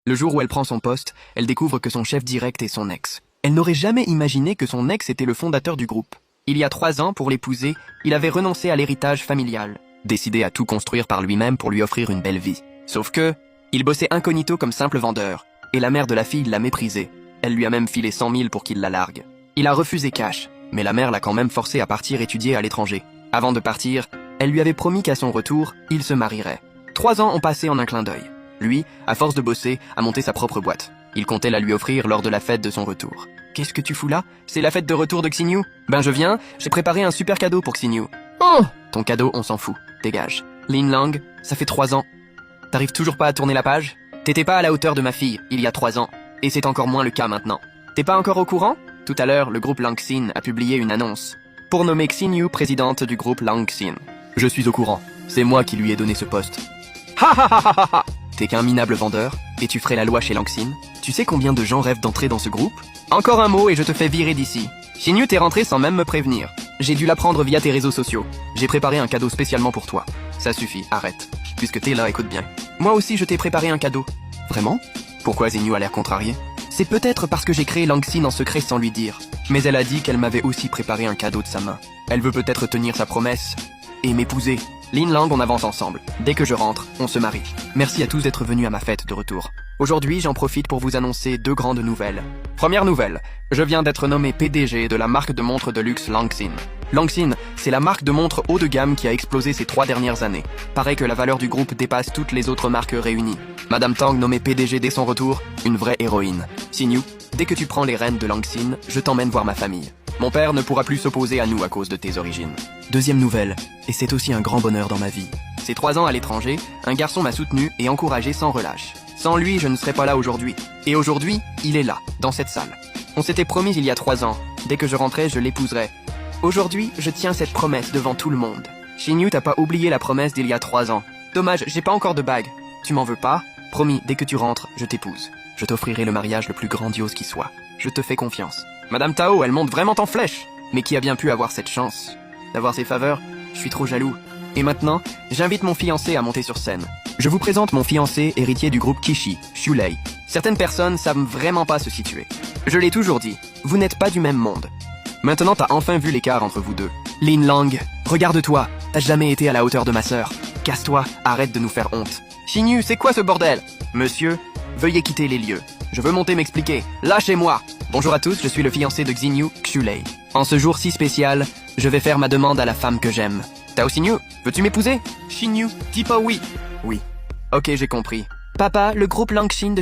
Le jour où elle prend son poste, elle découvre que son chef direct est son ex. Elle n'aurait jamais imaginé que son ex était le fondateur du groupe. Il y a 3 ans, pour l'épouser, il avait renoncé à l'héritage familial, décidé à tout construire par lui-même pour lui offrir une belle vie. Sauf que, il bossait incognito comme simple vendeur, et la mère de la fille l'a méprisé. Elle lui a même filé 100 000 pour qu'il la largue. Il a refusé cash, mais la mère l'a quand même forcé à partir étudier à l'étranger. Avant de partir, elle lui avait promis qu'à son retour, il se marierait. 3 ans ont passé en un clin d'œil. Lui, à force de bosser, a monté sa propre boîte. Il comptait la lui offrir lors de la fête de son retour. Qu'est-ce que tu fous là? C'est la fête de retour de Xinyu? Ben je viens, j'ai préparé un super cadeau pour Xinyu. Oh! Ton cadeau, on s'en fout. Dégage. Lin Lang, ça fait 3 ans. T'arrives toujours pas à tourner la page? T'étais pas à la hauteur de ma fille, il y a 3 ans. Et c'est encore moins le cas maintenant. T'es pas encore au courant? Tout à l'heure, le groupe Langxin a publié une annonce pour nommer Xinyu présidente du groupe Langxin. Je suis au courant. C'est moi qui lui ai donné ce poste. Ha ha ha ha ha! T'es qu'un minable vendeur, et tu ferais la loi chez Langxin. Tu sais combien de gens rêvent d'entrer dans ce groupe? Encore un mot et je te fais virer d'ici. Xinyu t'es rentré sans même me prévenir. J'ai dû l'apprendre via tes réseaux sociaux. J'ai préparé un cadeau spécialement pour toi. Ça suffit, arrête. Puisque t'es là, écoute bien. Moi aussi je t'ai préparé un cadeau. Vraiment? Pourquoi Xinyu a l'air contrarié? C'est peut-être parce que j'ai créé Langxin en secret sans lui dire. Mais elle a dit qu'elle m'avait aussi préparé un cadeau de sa main. Elle veut peut-être tenir sa promesse et m'épouser. Lin Lang, on avance ensemble. Dès que je rentre, on se marie. Merci à tous d'être venus à ma fête de retour. Aujourd'hui, j'en profite pour vous annoncer 2 grandes nouvelles. Première nouvelle, je viens d'être nommé PDG de la marque de montres de luxe Langxin. Langxin, c'est la marque de montres haut de gamme qui a explosé ces 3 dernières années. Paraît que la valeur du groupe dépasse toutes les autres marques réunies. Madame Tang nommée PDG dès son retour, une vraie héroïne. Xinyu, dès que tu prends les rênes de Langxin, je t'emmène voir ma famille. Mon père ne pourra plus s'opposer à nous à cause de tes origines. Deuxième nouvelle, et c'est aussi un grand bonheur dans ma vie. Ces 3 ans à l'étranger, un garçon m'a soutenu et encouragé sans relâche. Sans lui, je ne serais pas là aujourd'hui. Et aujourd'hui, il est là, dans cette salle. On s'était promis il y a 3 ans. Dès que je rentrais, je l'épouserais. Aujourd'hui, je tiens cette promesse devant tout le monde. Xinyu, t'as pas oublié la promesse d'il y a 3 ans. Dommage, j'ai pas encore de bague. Tu m'en veux pas? Promis, dès que tu rentres, je t'épouse. Je t'offrirai le mariage le plus grandiose qui soit. Je te fais confiance. Madame Tao, elle monte vraiment en flèche. Mais qui a bien pu avoir cette chance d'avoir ses faveurs? Je suis trop jaloux. Et maintenant, j'invite mon fiancé à monter sur scène. Je vous présente mon fiancé, héritier du groupe Kishi, Xulei. Certaines personnes savent vraiment pas se situer. Je l'ai toujours dit, vous n'êtes pas du même monde. Maintenant, t'as enfin vu l'écart entre vous deux. Lin Lang, regarde-toi, t'as jamais été à la hauteur de ma sœur. Casse-toi, arrête de nous faire honte. Xinyu, c'est quoi ce bordel? Monsieur, veuillez quitter les lieux. Je veux monter m'expliquer. Lâchez-moi! Bonjour à tous, je suis le fiancé de Xinyu, Xulei. En ce jour si spécial, je vais faire ma demande à la femme que j'aime. Tao Xinyu, veux-tu m'épouser? Xinyu, dis pas oui. Oui. Ok, j'ai compris. Papa, le groupe Langxin de